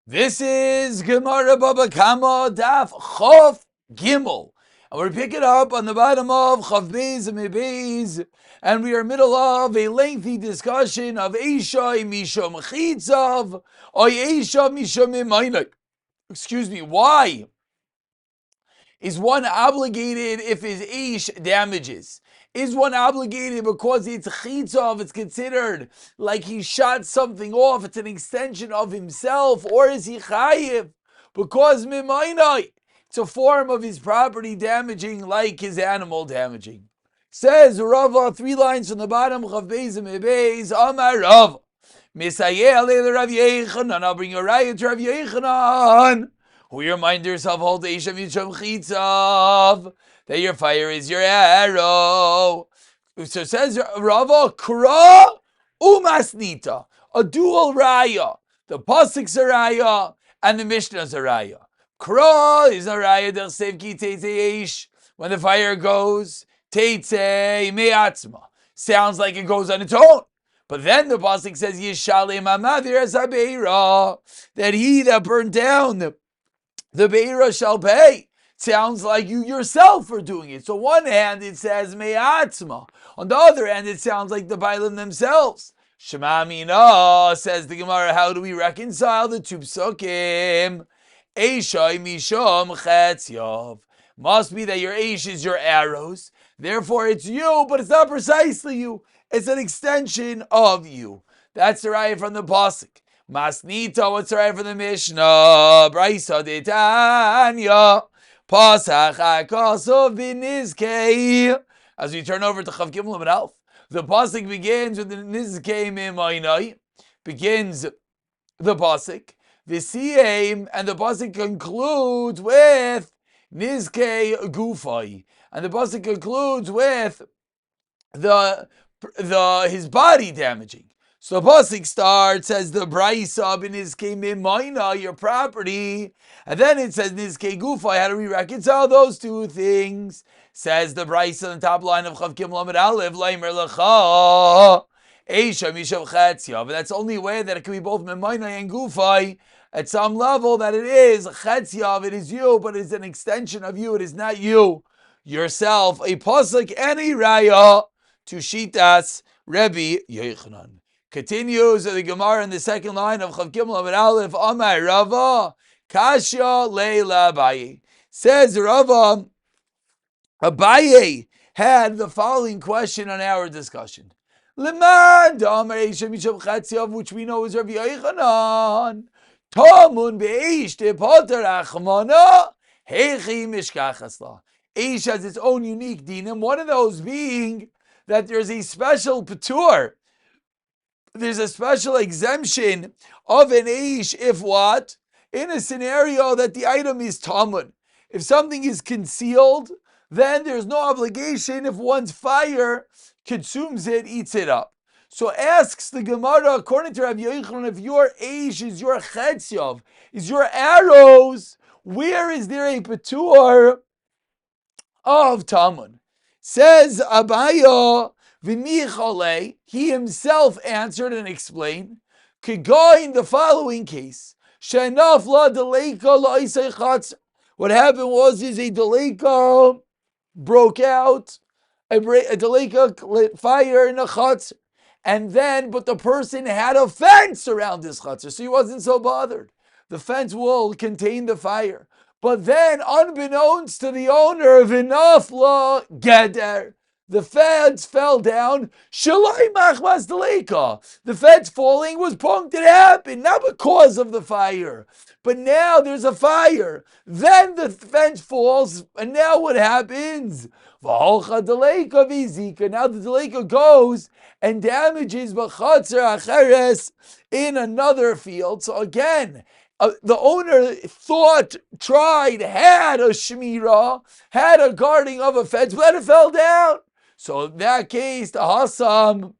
This is Gemara Baba Kama Daf Chof Gimel. And we're picking up on the bottom of Chav Beis and Mebeis, and we are middle of a lengthy discussion of Eisha Mishom Chitzav or Eisha Mishom Imaynak. Excuse me, why is one obligated if his Eish damages? Is one obligated because it's chitzav, it's considered like he shot something off, it's an extension of himself, or is he chayiv because mimaynai, it's a form of his property damaging like his animal damaging? Says Rava, 3 lines from the bottom, Chav Beis and Mebeis, Amar Rav, Misayeh alei Rav Yechanan, I'll bring a raya to Rav Yechanan, who you remind yourself, hold the Isha Misham Chitzav, that your fire is your arrow. So it says Rava, Kra Umasnita, a dual raya. The Pasuk's a raya, and the Mishnah's a raya. Kra is a raya, del sev ki teitze. When the fire goes, teitze me'atzma. Sounds like it goes on its own. But then the Pasuk says, Yishalem amadir as habeira, that he that burned down the beira shall pay. Sounds like you yourself are doing it. So one hand it says me'atzma. On the other hand it sounds like the Bailim themselves. Shema mina, says the Gemara, how do we reconcile the two psukim? Eishai mishom chetzyav. Must be that your eish is your arrows. Therefore it's you, but it's not precisely you. It's an extension of you. That's the raya from the Pasuk. Masnita, what's the raya from the Mishnah? Braisa de Tanya. Pasach HaKosov B'Nizkei. As we turn over to Chav Gimel and Alf, the Pasuk begins with the Nizkei Mimaynai. Begins the Pasuk. The Siyam, and the Pasuk concludes with Nizkei Gufai. And the Pasuk concludes with the his body damaging. So the Pasuk starts as the Braisa B'Nizkei Mimayna, your property, and then it says Nizkei Gufai. How do we reconcile those two things? Says the Braisa on the top line of Chav Gimel Amud Aleph, Leimer Lecha Eisha Mishav Chetzia. But that's the only way that it can be both Mimayna and Gufai. At some level that it is Chetzia, it is you, but it's an extension of you. It is not you yourself. A Pasuk and a Raya to Shitas Rebbe Yochanan. Continues the Gemara in the second line of Chav Gimel Amud Aleph, Amar Rava, Kasha Leila Abaye. Says Rava, Abaye had the following question on our discussion. Leman Amar Eisha Misham Chatziav, which we know is Rabbi Yochanan. Tamun Beish de Poter Achmana, Hechi Mishkachasla. Eish has its own unique dinim, one of those being that there's a special patur. There's a special exemption of an eish if what? In a scenario that the item is tamun. If something is concealed, then there's no obligation if one's fire consumes it, eats it up. So asks the Gemara, according to Rabbi Yochanan, if your eish is your chetzyav, is your arrows, where is there a patur of tamun? Says Abaya, V'michale, he himself answered and explained, could go in the following case. Shenafla deleika la'isei chatz. What happened was a deleika broke out, a deleika lit fire in a chatz, and then, but the person had a fence around his chatz, so he wasn't so bothered. The fence will contain the fire. But then, unbeknownst to the owner, v'nafla geder, the fence fell down. Shalai machmas deleka. The fence falling was punked. It happened not because of the fire, but now there's a fire. Then the fence falls, and now what happens? V'holcha deleka v'zika. Now the deleka goes and damages b'chatzer acheres in another field. So again, the owner tried, had a shmirah, had a guarding of a fence, but it fell down. So in that case, the Hasam,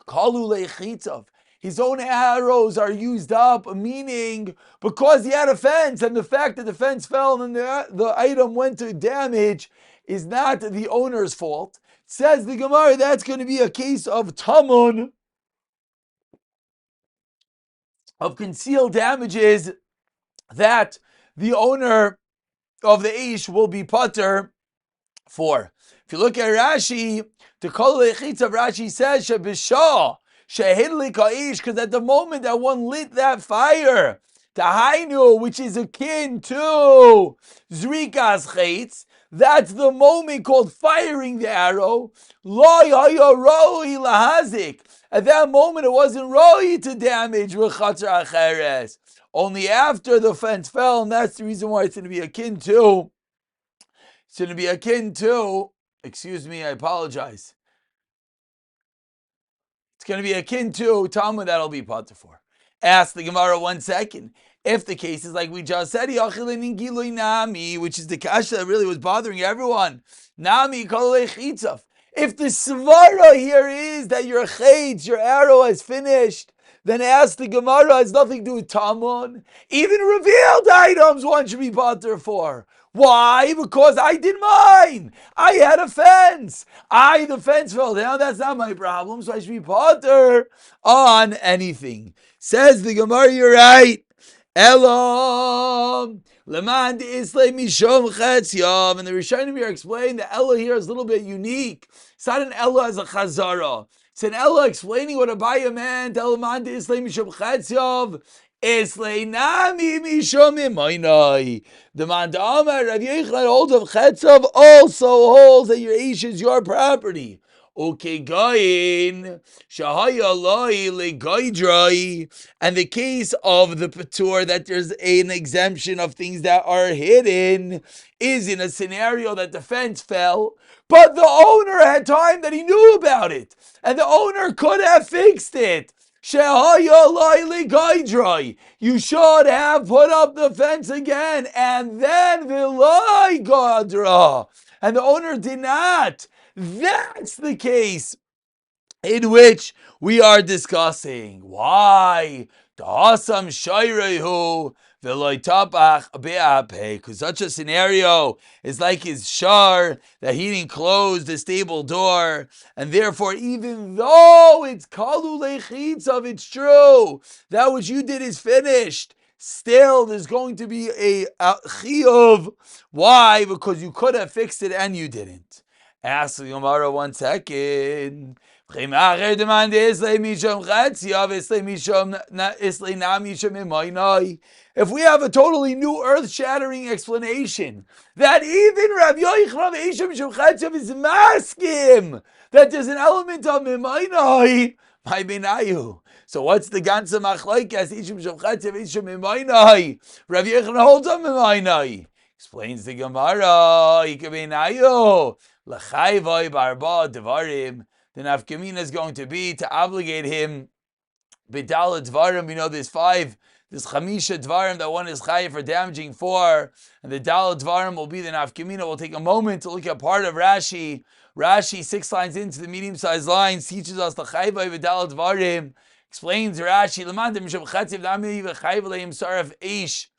Kalu Lechitzav, his own arrows are used up, meaning because he had a fence, and the fact that the fence fell and the item went to damage is not the owner's fault. Says the Gemara, that's going to be a case of Tamun. of concealed damages that the owner of the ish will be pater for. If you look at Rashi, the Kol Lechitz of Rashi says Shebishah Shehidlik Ha'ish, because at the moment that one lit that fire, Tahainu, which is akin to Zrikas Chitz, that's the moment called firing the arrow. Lo Yaya Roi Lahazik. At that moment, it wasn't Roi to damage Rechatzer Acheres. Only after the fence fell, and that's the reason why it's going to be akin to. It's going to be akin to. Excuse me, I apologize. It's going to be akin to Talmud that'll be potter for. Ask the Gemara 1 second. If the case is like we just said, which is the kasha that really was bothering everyone. Nami chitzaf. If the svara here is that your chayt, your arrow has finished, then ask the Gemara, has nothing to do with Talmud. Even revealed items one should be potter for. Why? Because I did mine. I had a fence. The fence fell down. That's not my problem. So I should be potter on anything. Says the Gemara, you're right. Elam. Leman Islay Mishom Chetzyav. And the Rishonim here explain that Ella here is a little bit unique. It's not an Ella as a Chazara. It's an Ella explaining what Abaya meant. Leman Islay Mishom Chetzyav. Islay Nami Mishom Imainai. The Mandama Rav Yochanan holds of Chetzav also holds that your ish is your property. Okay, Gain Shahaya Loi Legaidrai, and the case of the Patur that there's an exemption of things that are hidden is in a scenario that the fence fell, but the owner had time that he knew about it, and the owner could have fixed it. You should have put up the fence again, and then Vilai Gadra, and the owner did not. That's the case in which we are discussing. Why? Because such a scenario is like his shar, that he didn't close the stable door, and therefore, even though it's kalu lechitzav, it's true, that which you did is finished, still there's going to be a chiyuv. Why? Because you could have fixed it and you didn't. Ask the Gemara 1 second. If we have a totally new earth-shattering explanation that even Rav Yochanan is maskim that there's an element of mimaynai, my benayu. So what's the ganze machlaikas? Ishim shavchatzev, ishim mimaynai. Rav Yochanan holds on mimaynai. Explains the Gemara. Ikabenayu lachayvoi barba devarim. The nafkamina is going to be to obligate him b'dal dvarim. We know there's 5. There's chamisha dvarim that one is chayiv for damaging 4, and the dal dvarim will be the nafkamina. We'll take a moment to look at part of Rashi. Rashi 6 lines into the medium-sized lines teaches us the chayiv b'dal dvarim. Explains Rashi l'mandim mishum chatziv nami v'chayiv leim saraf ish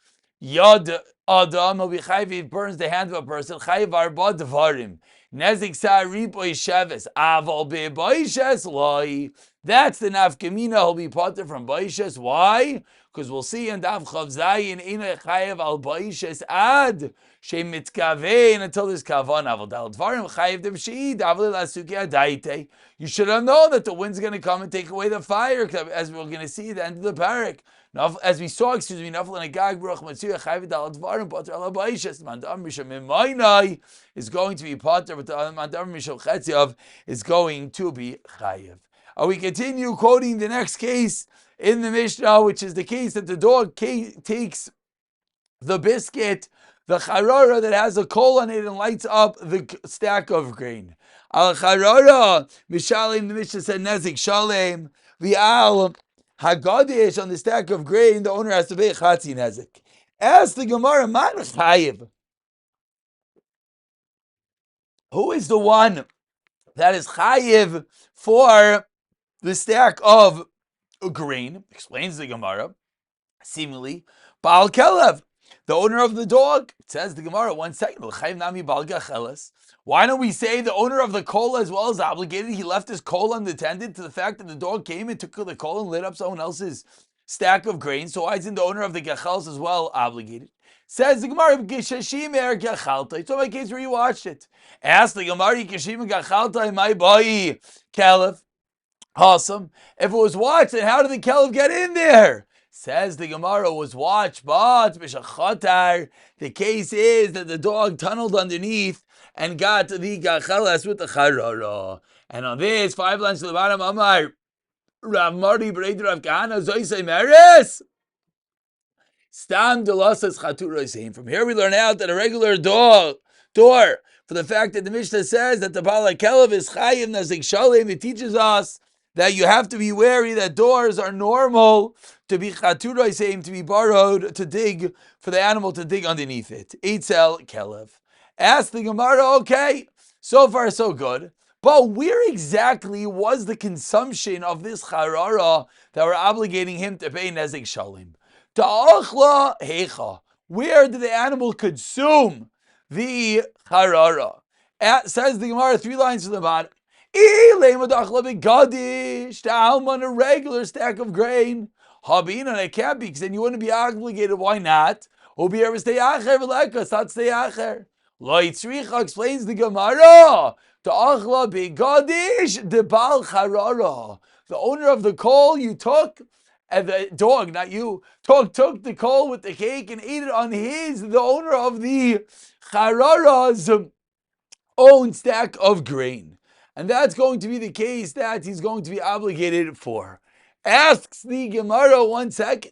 yad adam will be chayiv if burns the hand of a person chayiv arba dvarim. Nezik sa'ripoy sheves aval be'boishes loy. That's the nafkamina. He'll be potter from boishes. Why? Because we'll see in Daf Chav Zayin ina chayev al boishes ad shemitkavein until there's kavan aval dal dvarim chayev dem sheid aval lasuki adaite. You should have known that the wind's going to come and take away the fire, as we're going to see at the end of the parak. As we saw, Nafal and Agag Baruch Matsuya Chayv Dal Dvarim Potter Ala Baishes Mandam Misham Mimaynai is going to be Potter, but the Mandam Misham Chetziav is going to be Chayev. We continue quoting the next case in the Mishnah, which is the case that the dog takes the biscuit, the charara that has a coal on it, and lights up the stack of grain. Al charara mishalim, the Mishnah said nezik shalem v'al hagadish, on the stack of grain, the owner has to pay chatzi nezik. Ask the Gemara, man chayiv. Who is the one that is chayiv for the stack of grain? Explains the Gemara. Seemingly, Baal Kelev, the owner of the dog. It says the Gemara 1 second. Why don't we say the owner of the coal as well is obligated? He left his coal unattended to the fact that the dog came and took the coal and lit up someone else's stack of grain. So why isn't the owner of the gachals as well obligated? Says the Gemara, Gishashim gachalta. It's my case where you watched it. Ask the Gemara, Gishashim gachalta, my boy, Caliph. Awesome. If it was watched, then how did the caliph get in there? Says the Gemara, was watched, but the case is that the dog tunneled underneath and got the gachalas with the charara. And on this, 5 lines to the bottom, Amar, Rav Marty Breder Rav Kahana Zoisei Meres. Stam delasas chatura. From here we learn out that a regular door for the fact that the Mishnah says that the Bala Kelev is Chayiv Nazik Shalim, it teaches us that you have to be wary that doors are normal to be chatura, to be borrowed, to dig, for the animal to dig underneath it. Eitzel Kelev. Ask the Gemara, okay, so far so good. But where exactly was the consumption of this charara that we're obligating him to pay Nezik Shalim? Ta'achla hecha. Where did the animal consume the charara? Says the Gemara, 3 lines to the bottom. On a regular stack of grain. Habin, and it can't be, because then you wouldn't be obligated. Why not? Obi ever stay acher, v'lekas, not stay acher. Lo yitzricha explains the Gemara. Ta'achla begadish debal charara. The owner of the coal you took, and the dog, not you, took the coal with the cake and ate it on the owner of the charara's own stack of grain. And that's going to be the case that he's going to be obligated for. Asks the Gemara 1 second.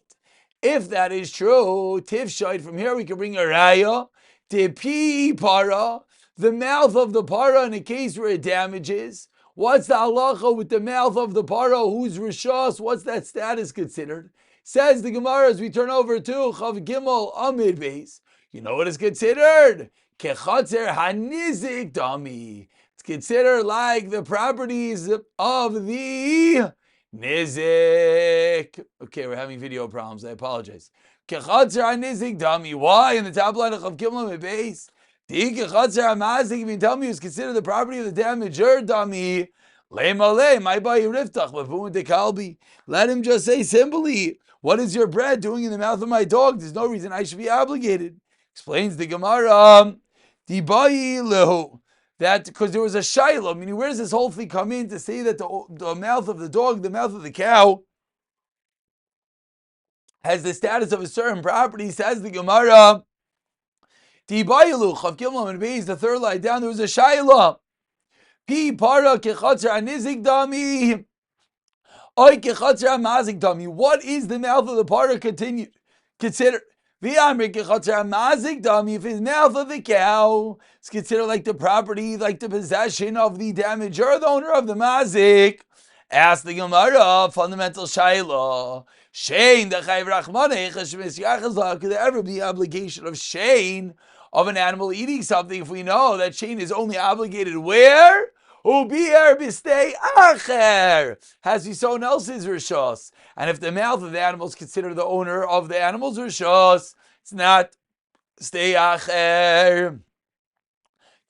If that is true, Tifshite, from here we can bring a raya. Tepi para, the mouth of the para in a case where it damages. What's the halacha with the mouth of the para? Who's rishos? What's that status considered? Says the Gemara as we turn over to Chav Gimel Amid Beis. You know what is considered? Kechatzer hanizik dami. It's considered like the properties of the nizik. Okay, we're having video problems. I apologize. Kechatzer hanizik dami. Why? In the top line of Chav Gimel Amid Beis. The kechatzer hamazik, if you tell me, is considered the property of the damager dami. Le'malei, my boy riftach, levun de kalbi. Let him just say simply, what is your bread doing in the mouth of my dog? There's no reason I should be obligated. Explains the Gemara, that because there was a shiloh, meaning where does this whole thing come in to say that the mouth of the dog, the mouth of the cow, has the status of a certain property? Says the Gemara, the 3rd line down, there was a shiloh. Pi para kechatzer anizik dami. What is the mouth of the para continued? Consider if his mouth of the cow is considered like the property, like the possession of the damager, the owner of the mazik. Ask the Gemara, fundamental shayla. Shein the chayv rachmanei could there ever be obligation of shein of an animal eating something if we know that shein is only obligated where? Has to be someone else's rishos. And if the mouth of the animal is considered the owner of the animal's rishos, it's not stay acher.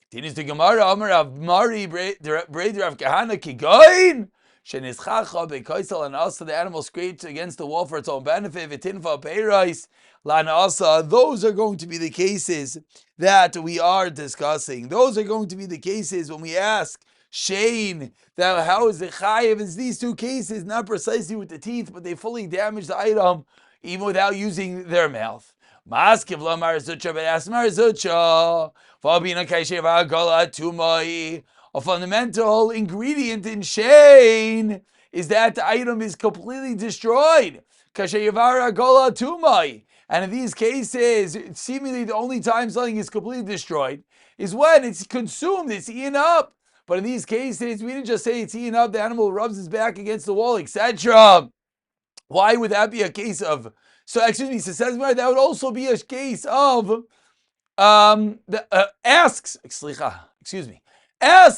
Continues the Gemara, Amar of Mari Breder of Kahana Kigoin. Shenischacha bekoisel, and also the animal scraped against the wall for its own benefit. Vitinfa peirais lanasa. Those are going to be the cases that we are discussing. Those are going to be the cases when we ask Shane, that how is it chayiv? It's these 2 cases, not precisely with the teeth, but they fully damage the item even without using their mouth. Maskiv lamar zucha be'asmar zucha v'abina kaishev ha'agala tumai. A fundamental ingredient in Shane is that the item is completely destroyed. Kashev ha'agala tumai. And in these cases, seemingly the only time something is completely destroyed is when it's consumed, it's eaten up. But in these cases, we didn't just say it's eaten up, the animal rubs its back against the wall, etc. Why would that be a case of? So says that would also be a case of asks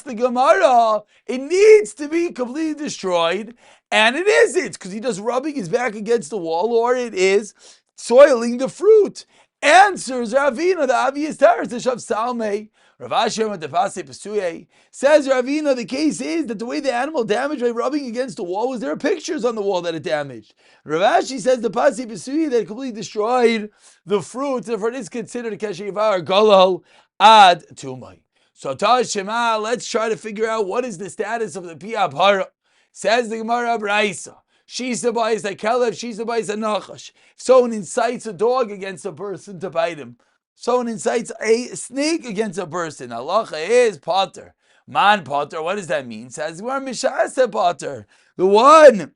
the Gemara, it needs to be completely destroyed, and it isn't, because he just rubbing his back against the wall, or it is soiling the fruit. Answers Ravina, the obvious teretz of Salme. Rav Asher with the Pasei Pesuye says Ravina, the case is that the way the animal damaged by rubbing against the wall was there are pictures on the wall that it damaged. Rav Ashi says the Pasei Pesuye that completely destroyed the fruit, therefore it is considered a Keshivar Golol Ad Tumai. So Tash Shema, let's try to figure out what is the status of the Piyah Hara. Says the Gemara Braisa. Shisa buys a Kelev, Shisa buys a Nachash. If someone incites a dog against a person to bite him, someone incites a snake against a person, halacha is potter. Man potter, what does that mean? Says we're mishasa potter. The one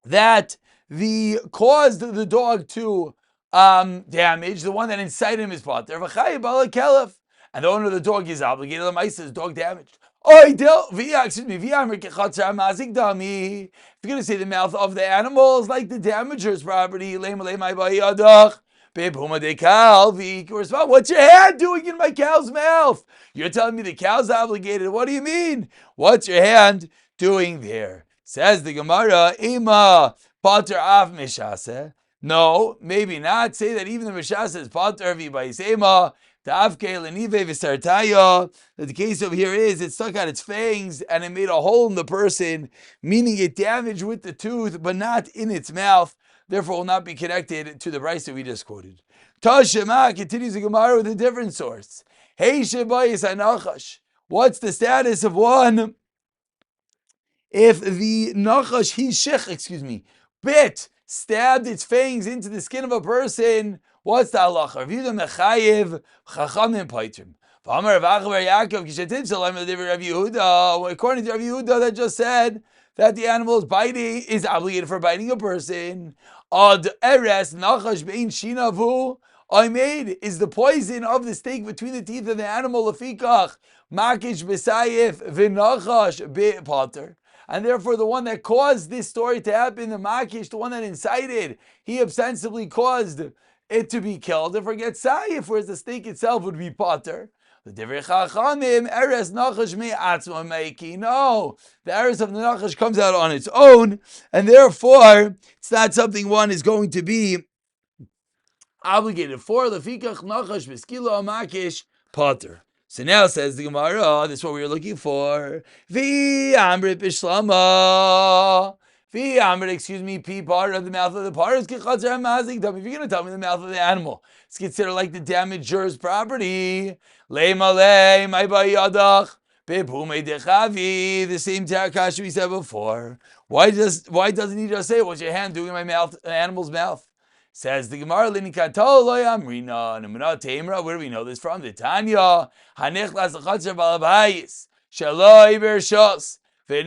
that caused the dog to damage, the one that incited him is potter. And the owner of the dog is obligated. The mice is dog damaged. If you're going to say the mouth of the animal is like the damager's property, what's your hand doing in my cow's mouth? You're telling me the cow's obligated. What do you mean? What's your hand doing there? Says the Gemara, Ima Pater Av Mishase. No, maybe not. Say that even the Mishase is Pater V'Baisema. That the case over here is it stuck out its fangs and it made a hole in the person, meaning it damaged with the tooth, but not in its mouth. Therefore, will not be connected to the price that we just quoted. Tashema continues the Gemara with a different source. Hey Shebayis Anachash. What's the status of one if the Nachash stabbed its fangs into the skin of a person? What's the halacha? Review the mechayev chachamim paitrim. According to Rav Yehuda, that just said that the animal is obligated for biting a person. Ad eres nachash bein shinavu. I made is the poison of the snake between the teeth of the animal. Lefikach makish b'sayif v'nachash be'pater. And therefore, the one that caused this story to happen, the makish, the one that incited, he ostensibly caused it to be killed. Therefore, get sayif, whereas the snake itself would be pater. The divrei chachamim eres nachash me'atzma meiki. No, the eres of the nachash comes out on its own, and therefore it's not something one is going to be obligated for. Lefikach nachash b'skila makish pater. So now says the Gemara, this is what we were looking for. V'amrit b'shlama. P part of the mouth of the part is kechatzer hamazik. If you're going to tell me the mouth of the animal, it's considered like the damager's property. Leimalei my bayadach bepume dechavi. The same tarakash we said before. Why doesn't he just say, "What's your hand doing in my mouth, an animal's mouth?" Says the Gemara, "Linikatol loyamrina numna teimra." Where do we know this from? The Tanya hanichlas kechatzer balabais shaloi bershos. The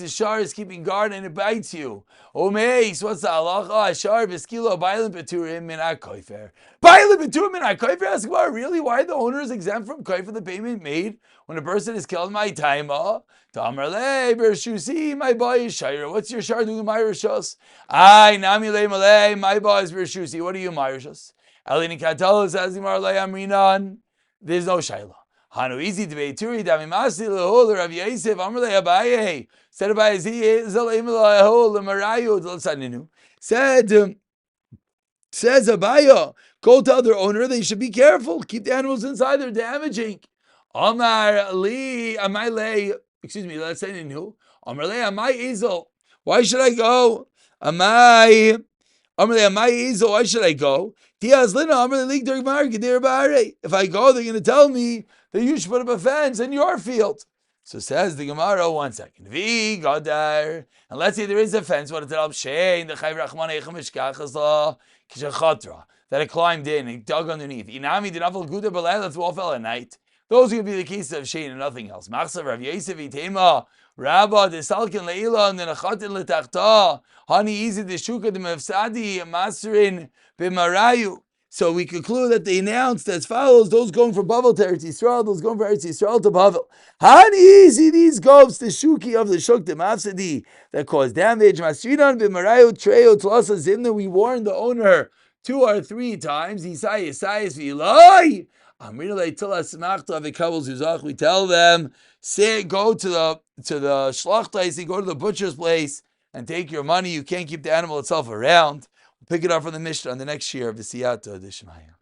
shar is keeping guard and it bites you. Omeis, what's the halacha? Shar v'skilo bailim beturim min ha'koifer. Bailim beturim min ha'koifer? Ask about really why the owner is exempt from koifer, the payment made when a person is killed. My taima. Tamar le bershusi, my boy is shayra. What's your shar doing my rishos? Ay nami le malay, my boy is bershusi. What are you my rishos? Elini katalo says the marlay amrinan. There's no shayla. Hanu easy debate. Turi damimasi lehol Rav Yosef Amrle Abaye said Abaye zelaim lehol lemarayu d'lsaninu says Abaye, go tell their owner they should be careful. Keep the animals inside; they're damaging. Amar li amayle. Excuse me. Let's say ninu. Amar le amay izel. Why should I go? Amay. Amar le amay izel. Why should I go? If I go, they're going to tell me that you should put up a fence in your field. So says the Gemara, 1 second. And let's say there is a fence, what it's that it climbed in and dug underneath. Inami did not good let's all fell at night. Those are going to be the cases of Shane and nothing else. Machsav Rav Yosef Itema, Rabba de Salkin Leila and Nechatin Letachta, Hani Easy de Shuka de Mefsadi, Maserin Bimarayu. So we conclude that they announced as follows: those going for Bavel to Eretz Yisrael, those going for Eretz Yisrael to Bavel. Hani easy these goats, the Shuki of the Shuk, the Mafsadi that caused damage. Masrinan b'Marayu Treo Tlasa Zimna. We warned the owner 2 or 3 times. Isai V'Ilai. We tell them, say, go to the shlachtais, go to the butcher's place and take your money. You can't keep the animal itself around. We'll pick it up from the Mishnah on the next year of the Siyata Dishmaya.